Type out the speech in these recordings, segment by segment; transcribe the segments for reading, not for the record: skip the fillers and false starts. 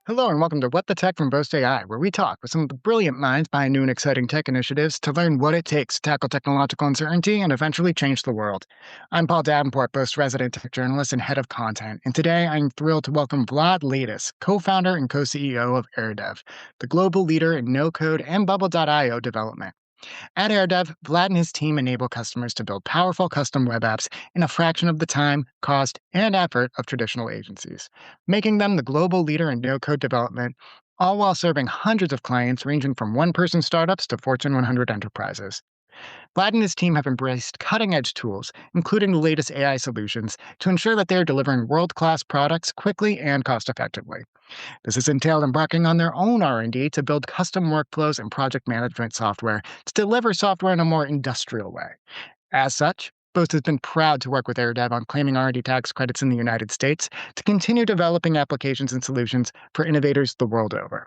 Hello and welcome to What the Tech from Boast AI, where we talk with some of the brilliant minds behind new and exciting tech initiatives to learn what it takes to tackle technological uncertainty and eventually change the world. I'm Paul Davenport, Boast resident tech journalist and head of content, and today I'm thrilled to welcome Vlad Leytus, co-founder and co-CEO of AirDev, the global leader in no-code and Bubble.io development. At AirDev, Vlad and his team enable customers to build powerful custom web apps in a fraction of the time, cost, and effort of traditional agencies, making them the global leader in no-code development, all while serving hundreds of clients ranging from one-person startups to Fortune 100 enterprises. Vlad and his team have embraced cutting-edge tools, including the latest AI solutions, to ensure that they are delivering world-class products quickly and cost-effectively. This has entailed embarking on their own R&D to build custom workflows and project management software to deliver software in a more industrial way. As such, Boast has been proud to work with AirDev on claiming R&D tax credits in the United States to continue developing applications and solutions for innovators the world over.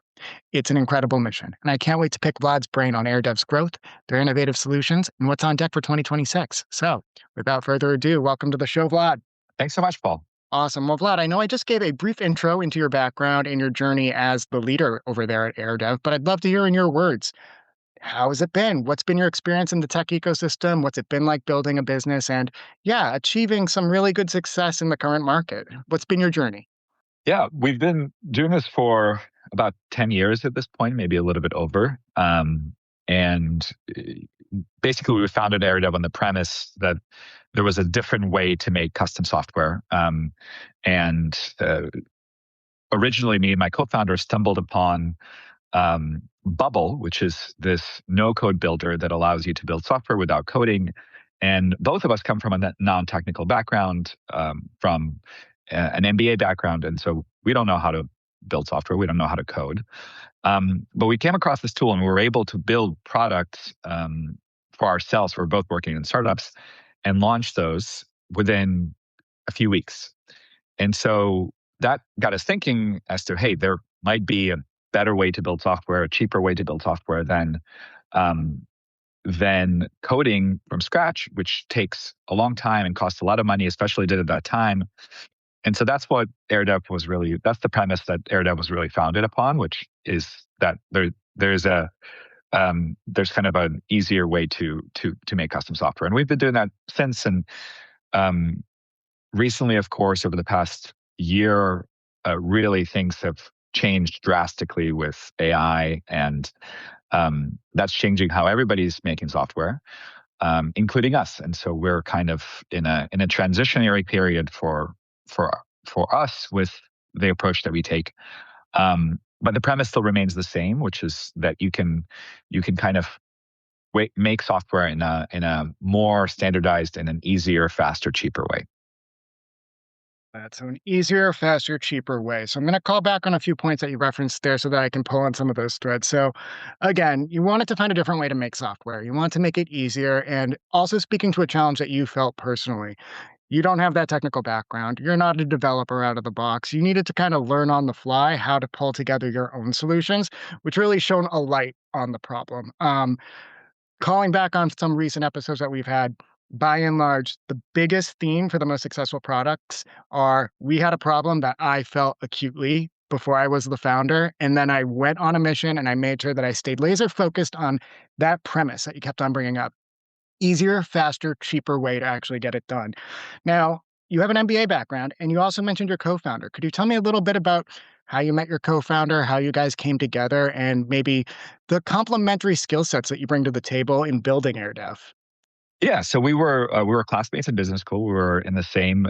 It's an incredible mission, and I can't wait to pick Vlad's brain on AirDev's growth, their innovative solutions, and what's on deck for 2026. So, without further ado, welcome to the show, Vlad. Thanks so much, Paul. Awesome. Well, Vlad, I know I just gave a brief intro into your background and your journey as the leader over there at AirDev, but I'd love to hear in your words, how has it been? What's been your experience in the tech ecosystem? What's it been like building a business and, yeah, achieving some really good success in the current market? What's been your journey? Yeah, we've been doing this for about 10 years at this point, maybe a little bit over. And basically, we founded AirDev on the premise that there was a different way to make custom software. And originally, me and my co-founder stumbled upon Bubble, which is this no-code builder that allows you to build software without coding. And both of us come from a non-technical background, from an MBA background. And so we don't know how to build software. We don't know how to code. But we came across this tool and we were able to build products for ourselves. We're both working in startups and launch those within a few weeks. And so that got us thinking as to, hey, there might be a better way to build software, a cheaper way to build software than coding from scratch, which takes a long time and costs a lot of money, especially did at that time. And so that's what AirDev was really, that's the premise that AirDev was really founded upon, which is that there's kind of an easier way to make custom software. And we've been doing that since. And recently, of course, over the past year, really things have changed drastically with AI, and that's changing how everybody's making software, including us. And so we're kind of in a transitionary period for us with the approach that we take. But the premise still remains the same, which is that you can kind of make software in a more standardized and an easier, faster, cheaper way. That's an easier, faster, cheaper way. So I'm going to call back on a few points that you referenced there so that I can pull on some of those threads. So again, you wanted to find a different way to make software. You want to make it easier, and also speaking to a challenge that you felt personally. You don't have that technical background. You're not a developer out of the box. You needed to kind of learn on the fly how to pull together your own solutions, which really shone a light on the problem. Calling back on some recent episodes that we've had, by and large, the biggest theme for the most successful products are we had a problem that I felt acutely before I was the founder. And then I went on a mission and I made sure that I stayed laser focused on that premise that you kept on bringing up. Easier, faster, cheaper way to actually get it done. Now, you have an MBA background and you also mentioned your co-founder. Could you tell me a little bit about how you met your co-founder, how you guys came together, and maybe the complementary skill sets that you bring to the table in building AirDev? Yeah, so we were classmates in business school. We were in the same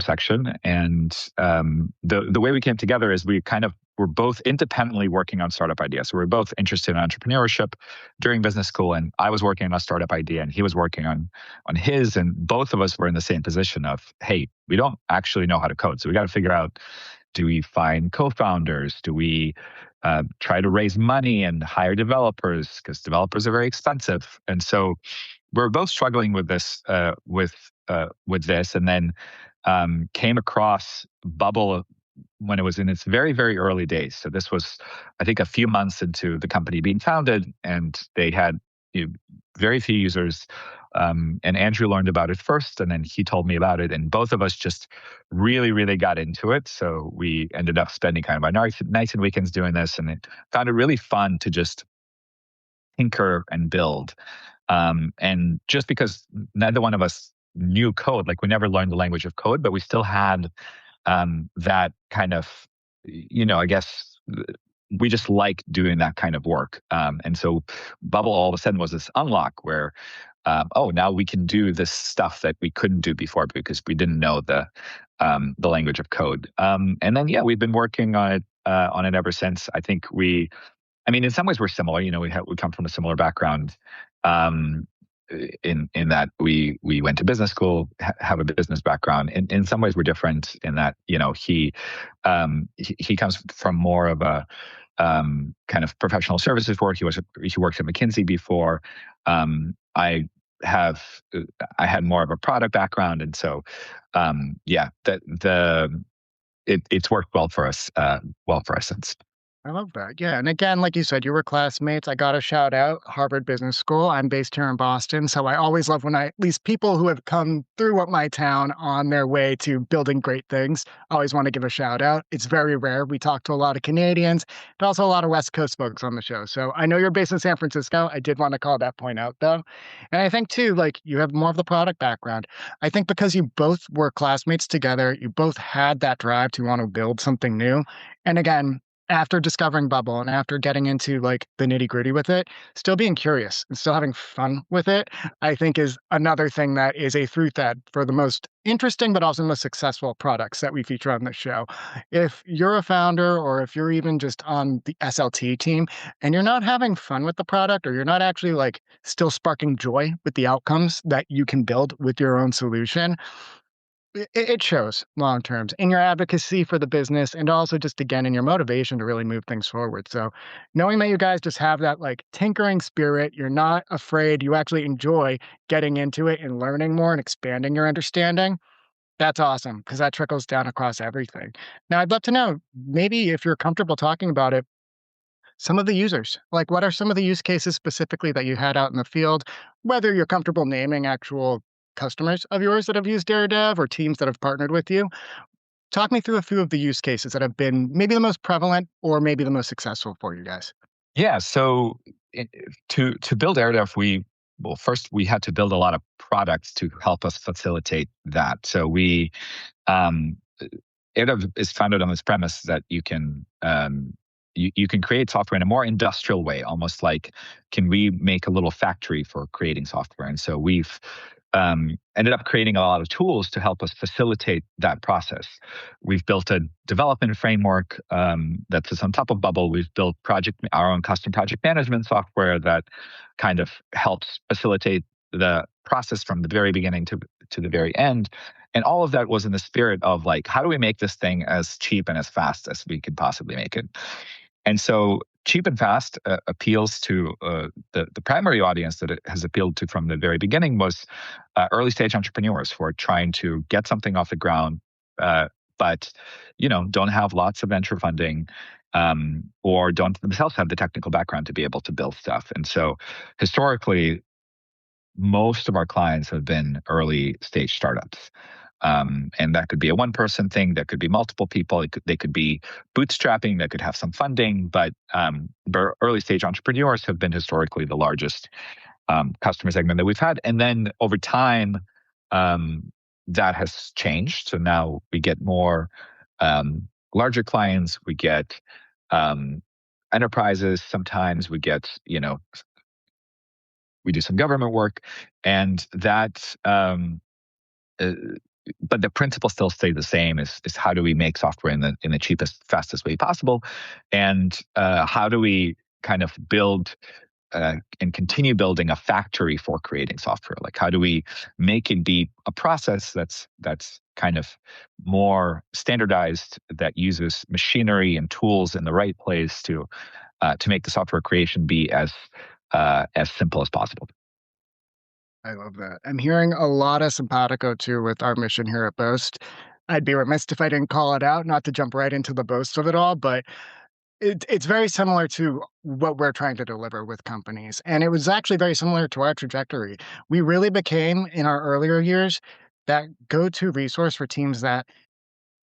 section, and the way we came together is we kind of were both independently working on startup ideas. So we were both interested in entrepreneurship during business school, and I was working on a startup idea, and he was working on his, and both of us were in the same position of, hey, we don't actually know how to code, so we got to figure out: do we find co-founders? Do we try to raise money and hire developers, because developers are very expensive? And so we're both struggling with this, and then came across Bubble when it was in its very, very early days. So this was, I think, a few months into the company being founded, and they had very few users. And Andrew learned about it first, and then he told me about it, and both of us just really, really got into it. So we ended up spending kind of our nights and weekends doing this, and found it really fun to just tinker and build. And just because neither one of us knew code, like we never learned the language of code, but we still had that kind of, I guess we just like doing that kind of work. And so Bubble all of a sudden was this unlock where, oh, now we can do this stuff that we couldn't do before because we didn't know the language of code. And then, yeah, we've been working on it ever since. I mean, in some ways we're similar. We come from a similar background. In that we went to business school, have a business background. In some ways we're different in that, he comes from more of a kind of professional services work. He worked at McKinsey before. I had more of a product background, and so yeah, it's worked well for us since. I love that. Yeah. And again, like you said, you were classmates. I got a shout out, Harvard Business School. I'm based here in Boston. So I always love when at least people who have come through what my town on their way to building great things, I always want to give a shout out. It's very rare. We talk to a lot of Canadians, but also a lot of West Coast folks on the show. So I know you're based in San Francisco. I did want to call that point out though. And I think too, like you have more of the product background. I think because you both were classmates together, you both had that drive to want to build something new. And again, after discovering Bubble and after getting into like the nitty gritty with it, still being curious and still having fun with it, I think is another thing that is a through thread for the most interesting, but also most successful products that we feature on this show. If you're a founder or if you're even just on the SLT team and you're not having fun with the product or you're not actually like still sparking joy with the outcomes that you can build with your own solution, it shows long terms in your advocacy for the business and also just again in your motivation to really move things forward. So knowing that you guys just have that like tinkering spirit, you're not afraid, you actually enjoy getting into it and learning more and expanding your understanding. That's awesome because that trickles down across everything. Now, I'd love to know maybe if you're comfortable talking about it, some of the users. Like, what are some of the use cases specifically that you had out in the field? Whether you're comfortable naming actual customers of yours that have used AirDev or teams that have partnered with you. Talk me through a few of the use cases that have been maybe the most prevalent or maybe the most successful for you guys. Yeah. So to build AirDev, first we had to build a lot of products to help us facilitate that. So um, AirDev is founded on this premise that you can you can create software in a more industrial way, almost like can we make a little factory for creating software? And so we've ended up creating a lot of tools to help us facilitate that process. We've built a development framework that sits on top of Bubble. We've built our own custom project management software that kind of helps facilitate the process from the very beginning to the very end. And all of that was in the spirit of like, how do we make this thing as cheap and as fast as we could possibly make it? And so cheap and fast appeals to the primary audience that it has appealed to from the very beginning was early stage entrepreneurs who are trying to get something off the ground, but don't have lots of venture funding or don't themselves have the technical background to be able to build stuff. And so historically, most of our clients have been early stage startups. And that could be a one-person thing. That could be multiple people. They could be bootstrapping. That could have some funding. But early-stage entrepreneurs have been historically the largest customer segment that we've had. And then over time, that has changed. So now we get more larger clients. We get enterprises. Sometimes we get, we do some government work, and that. But the principle still stays the same: is how do we make software in the cheapest, fastest way possible, and how do we kind of build and continue building a factory for creating software? Like, how do we make it be a process that's kind of more standardized, that uses machinery and tools in the right place to make the software creation be as simple as possible. I love that. I'm hearing a lot of simpatico too with our mission here at Boast. I'd be remiss if I didn't call it out, not to jump right into the boast of it all, but It's very similar to what we're trying to deliver with companies, and it was actually very similar to our trajectory. We really became, in our earlier years, that go-to resource for teams that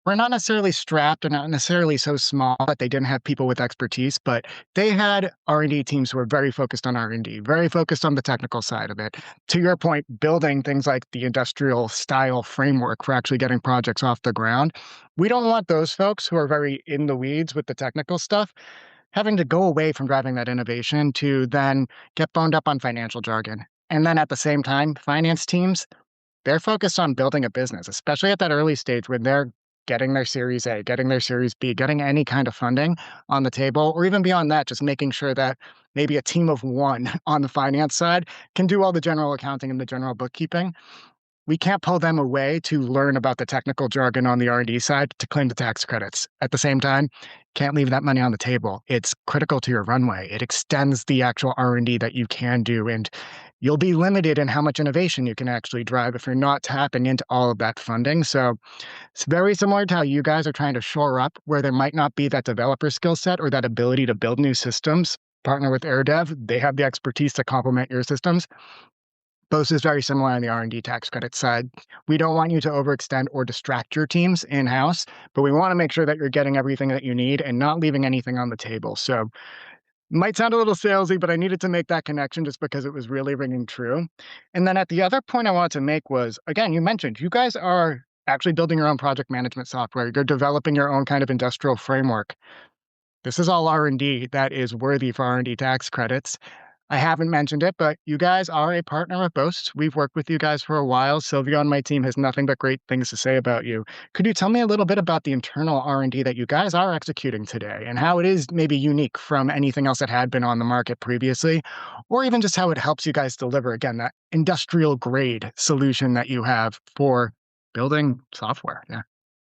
were not necessarily strapped or not necessarily so small that they didn't have people with expertise, but they had R&D teams who were very focused on R&D, very focused on the technical side of it. To your point, building things like the industrial style framework for actually getting projects off the ground. We don't want those folks who are very in the weeds with the technical stuff having to go away from driving that innovation to then get boned up on financial jargon. And then at the same time, finance teams, they're focused on building a business, especially at that early stage when they're getting their Series A, getting their Series B, getting any kind of funding on the table, or even beyond that, just making sure that maybe a team of one on the finance side can do all the general accounting and the general bookkeeping. We can't pull them away to learn about the technical jargon on the R&D side to claim the tax credits. At the same time, can't leave that money on the table. It's critical to your runway. It extends the actual R&D that you can do, and you'll be limited in how much innovation you can actually drive if you're not tapping into all of that funding. So it's very similar to how you guys are trying to shore up where there might not be that developer skill set or that ability to build new systems. Partner with AirDev. They have the expertise to complement your systems. Boast is very similar on the R&D tax credit side. We don't want you to overextend or distract your teams in-house, but we want to make sure that you're getting everything that you need and not leaving anything on the table. So might sound a little salesy, but I needed to make that connection just because it was really ringing true. And then at the other point I wanted to make was, again, you mentioned you guys are actually building your own project management software. You're developing your own kind of industrial framework. This is all R&D that is worthy for R&D tax credits. I haven't mentioned it, but you guys are a partner with Boast. We've worked with you guys for a while. Sylvia on my team has nothing but great things to say about you. Could you tell me a little bit about the internal R&D that you guys are executing today and how it is maybe unique from anything else that had been on the market previously, or even just how it helps you guys deliver, again, that industrial grade solution that you have for building software? Yeah.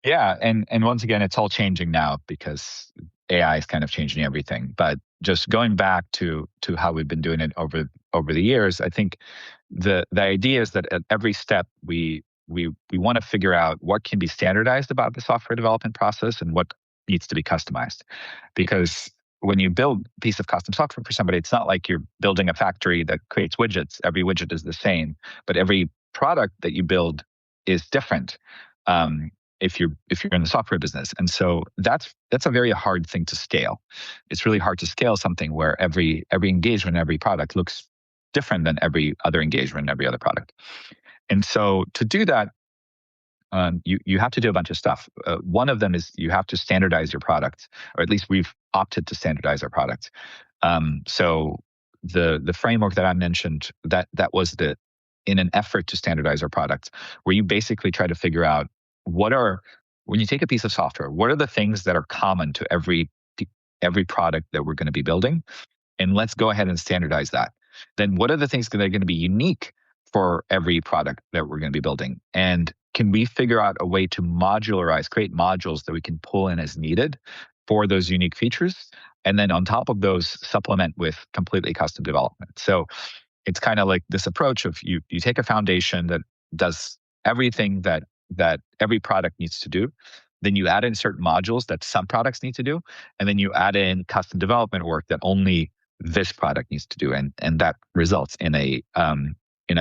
Yeah, and once again, it's all changing now because AI is kind of changing everything. But just going back to how we've been doing it over the years, I think the idea is that at every step we want to figure out what can be standardized about the software development process and what needs to be customized. Because when you build a piece of custom software for somebody, it's not like you're building a factory that creates widgets. Every widget is the same, but every product that you build is different. If you're in the software business. And so that's a very hard thing to scale. It's really hard to scale something where every engagement, every product looks different than every other engagement, every other product. And so to do that, you have to do a bunch of stuff. One of them is you have to standardize your product, or at least we've opted to standardize our product. So the framework that I mentioned, that was in an effort to standardize our product, where you basically try to figure out when you take a piece of software, what are the things that are common to every product that we're going to be building? And let's go ahead and standardize that. Then what are the things that are going to be unique for every product that we're going to be building? And can we figure out a way to modularize, create modules that we can pull in as needed for those unique features? And then on top of those, supplement with completely custom development. So it's kind of like this approach of you take a foundation that does everything that every product needs to do. Then you add in certain modules that some products need to do. And then you add in custom development work that only this product needs to do. And that results in a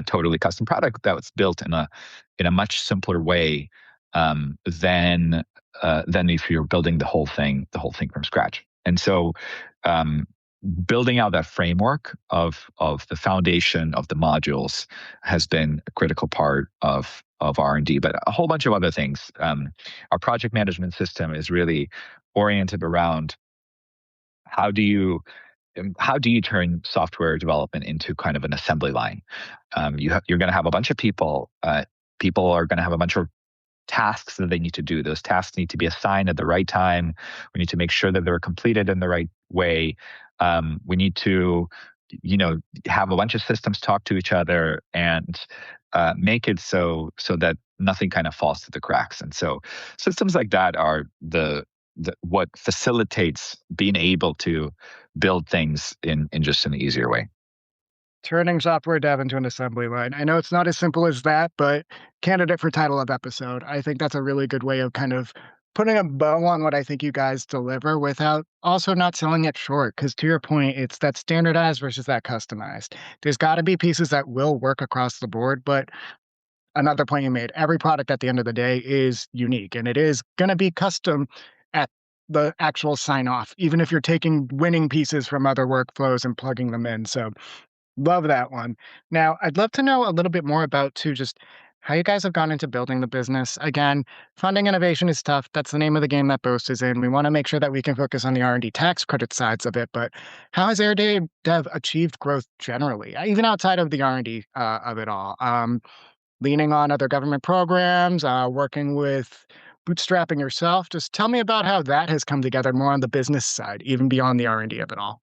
totally custom product that was built in a much simpler way than if you're building the whole thing from scratch. And so building out that framework of the foundation of the modules has been a critical part of R&D, but a whole bunch of other things. Our project management system is really oriented around how do you turn software development into kind of an assembly line? You're going to have a bunch of people. People are going to have a bunch of tasks that they need to do. Those tasks need to be assigned at the right time. We need to make sure that they're completed in the right way. We need to, have a bunch of systems talk to each other and make it so that nothing kind of falls through the cracks. And so systems like that are what facilitates being able to build things in just an easier way. Turning software dev into an assembly line. I know it's not as simple as that, but candidate for title of episode. I think that's a really good way of kind of putting a bow on what I think you guys deliver without also not selling it short. Because to your point, it's that standardized versus that customized. There's got to be pieces that will work across the board, but another point you made, every product at the end of the day is unique and it is going to be custom at the actual sign off, even if you're taking winning pieces from other workflows and plugging them in. So love that one. Now, I'd love to know a little bit more about too just how you guys have gone into building the business. Again, funding innovation is tough. That's the name of the game that Boast is in. We want to make sure that we can focus on the R&D tax credit sides of it. But how has AirDev achieved growth generally, even outside of the R&D of it all? Leaning on other government programs, working with bootstrapping yourself. Just tell me about how that has come together more on the business side, even beyond the R&D of it all.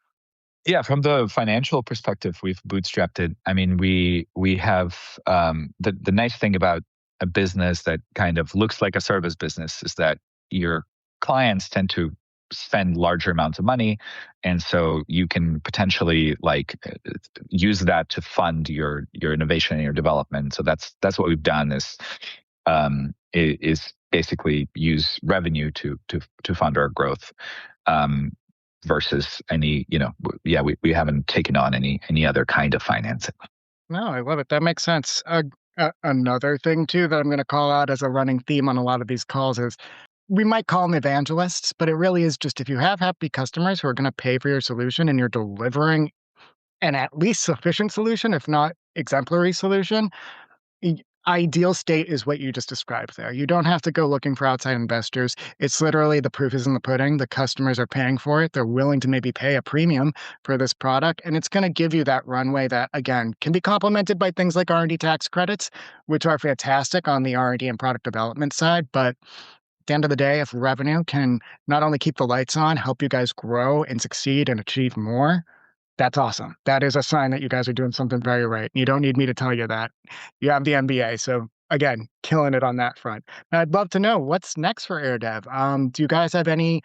Yeah, from the financial perspective, we've bootstrapped it. I mean, we have the nice thing about a business that kind of looks like a service business is that your clients tend to spend larger amounts of money, and so you can potentially use that to fund your innovation and your development. So that's what we've done is basically use revenue to fund our growth. Versus any, we haven't taken on any other kind of financing. No, I love it. That makes sense. Another thing too that I'm going to call out as a running theme on a lot of these calls is we might call them evangelists, but it really is just if you have happy customers who are going to pay for your solution and you're delivering an at least sufficient solution, if not exemplary solution, ideal state is what you just described there. You don't have to go looking for outside investors. It's literally the proof is in the pudding. The customers are paying for it. They're willing to maybe pay a premium for this product. And it's going to give you that runway that, again, can be complemented by things like R&D tax credits, which are fantastic on the R&D and product development side. But at the end of the day, if revenue can not only keep the lights on, help you guys grow and succeed and achieve more, that's awesome. That is a sign that you guys are doing something very right. You don't need me to tell you that. You have the MBA. So again, killing it on that front. Now, I'd love to know what's next for AirDev. Do you guys have any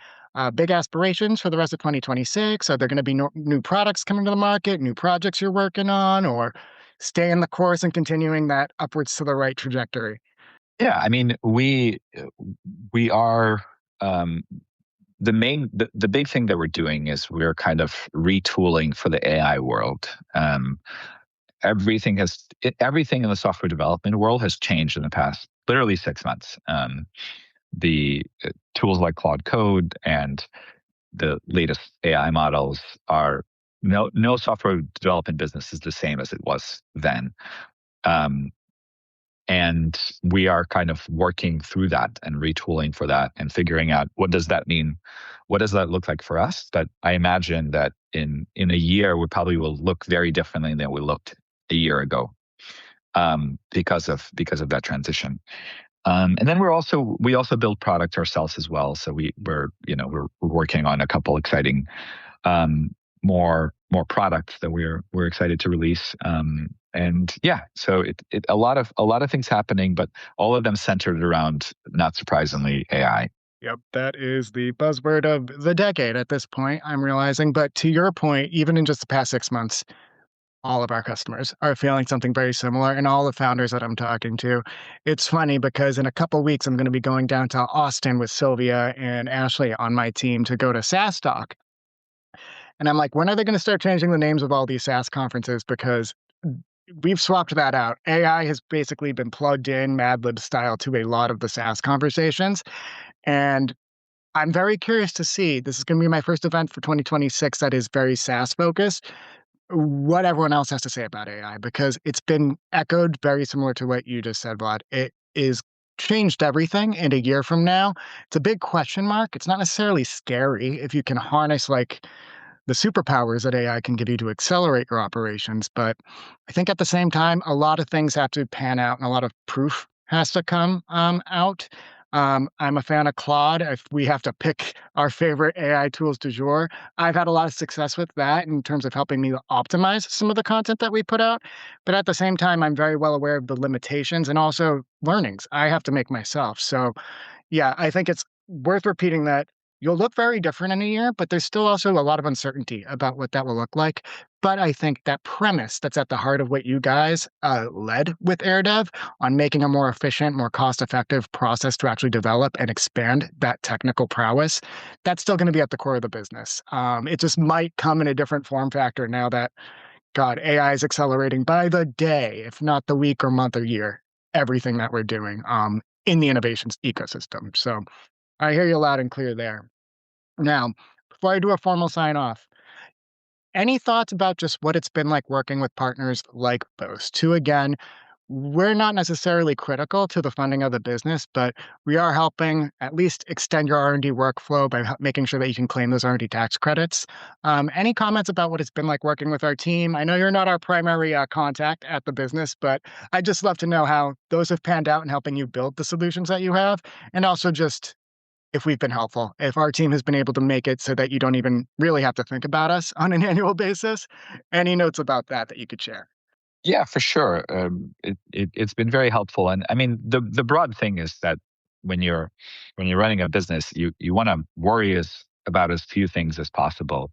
big aspirations for the rest of 2026? Are there going to be new products coming to the market, new projects you're working on, or staying the course and continuing that upwards to the right trajectory? Yeah, I mean, we are the big thing that we're doing is we're kind of retooling for the AI world. Everything in the software development world has changed in the past literally 6 months. The tools like Claude Code and the latest AI models are no software development business is the same as it was then. And we are kind of working through that and retooling for that and figuring out what does that mean? What does that look like for us? But I imagine that in a year, we probably will look very differently than we looked a year ago because of that transition. And then we also build products ourselves as well. So we're working on a couple exciting more products that we're excited to release. And yeah, so a lot of things happening, but all of them centered around, not surprisingly, AI. Yep, that is the buzzword of the decade at this point, I'm realizing. But to your point, even in just the past 6 months, all of our customers are feeling something very similar, and all the founders that I'm talking to. It's funny because in a couple weeks, I'm going to be going down to Austin with Sylvia and Ashley on my team to go to SaaS Talk. And I'm like, when are they going to start changing the names of all these SaaS conferences? Because we've swapped that out. AI has basically been plugged in Mad Lib style to a lot of the SaaS conversations. And I'm very curious to see, this is going to be my first event for 2026 that is very SaaS focused, what everyone else has to say about AI, because it's been echoed very similar to what you just said, Vlad. It is changed everything. And a year from now, it's a big question mark. It's not necessarily scary if you can harness like the superpowers that AI can give you to accelerate your operations. But I think at the same time, a lot of things have to pan out and a lot of proof has to come out. I'm a fan of Claude. If we have to pick our favorite AI tools du jour, I've had a lot of success with that in terms of helping me optimize some of the content that we put out. But at the same time, I'm very well aware of the limitations and also learnings I have to make myself. So yeah, I think it's worth repeating that you'll look very different in a year, but there's still also a lot of uncertainty about what that will look like. But I think that premise that's at the heart of what you guys led with AirDev on making a more efficient, more cost effective process to actually develop and expand that technical prowess, that's still going to be at the core of the business. It just might come in a different form factor now that, God, AI is accelerating by the day, if not the week or month or year, everything that we're doing in the innovations ecosystem. So I hear you loud and clear there. Now, before I do a formal sign off, any thoughts about just what it's been like working with partners like Boast? To again, we're not necessarily critical to the funding of the business, but we are helping at least extend your R&D workflow by making sure that you can claim those R&D tax credits. Any comments about what it's been like working with our team? I know you're not our primary contact at the business, but I'd just love to know how those have panned out in helping you build the solutions that you have, and also just if we've been helpful, if our team has been able to make it so that you don't even really have to think about us on an annual basis. Any notes about that that you could share? Yeah, for sure. It's been very helpful, and I mean the broad thing is that when you're running a business, you want to worry about as few things as possible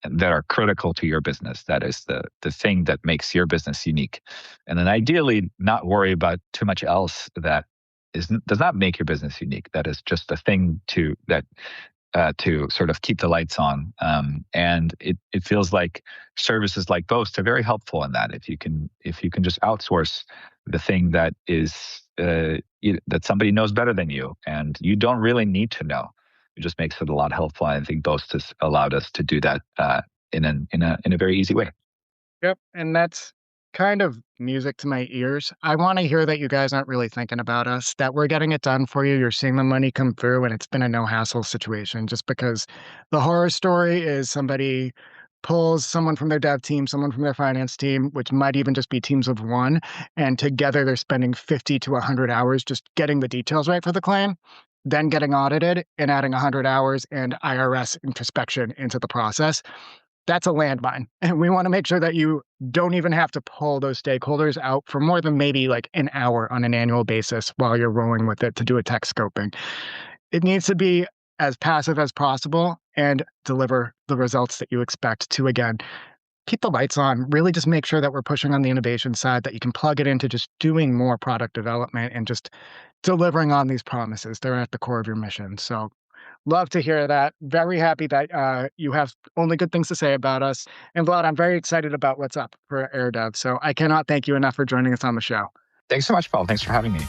that are critical to your business. That is the thing that makes your business unique, and then ideally not worry about too much else that does not make your business unique. That is just a thing to sort of keep the lights on. And it feels like services like Boast are very helpful in that. If you can just outsource the thing that is that somebody knows better than you, and you don't really need to know, it just makes it a lot helpful. And I think Boast has allowed us to do that in a very easy way. Yep, and that's kind of music to my ears. I wanna hear that you guys aren't really thinking about us, that we're getting it done for you, you're seeing the money come through, and it's been a no-hassle situation just because the horror story is somebody pulls someone from their dev team, someone from their finance team, which might even just be teams of one, and together they're spending 50 to 100 hours just getting the details right for the claim, then getting audited and adding 100 hours and IRS introspection into the process. That's a landmine. And we want to make sure that you don't even have to pull those stakeholders out for more than maybe like an hour on an annual basis while you're rolling with it to do a tech scoping. It needs to be as passive as possible and deliver the results that you expect to, again, keep the lights on. Really just make sure that we're pushing on the innovation side, that you can plug it into just doing more product development and just delivering on these promises. They're at the core of your mission. So love to hear that. Very happy that you have only good things to say about us. And Vlad, I'm very excited about what's up for AirDev. So I cannot thank you enough for joining us on the show. Thanks so much, Paul. Thanks for having me.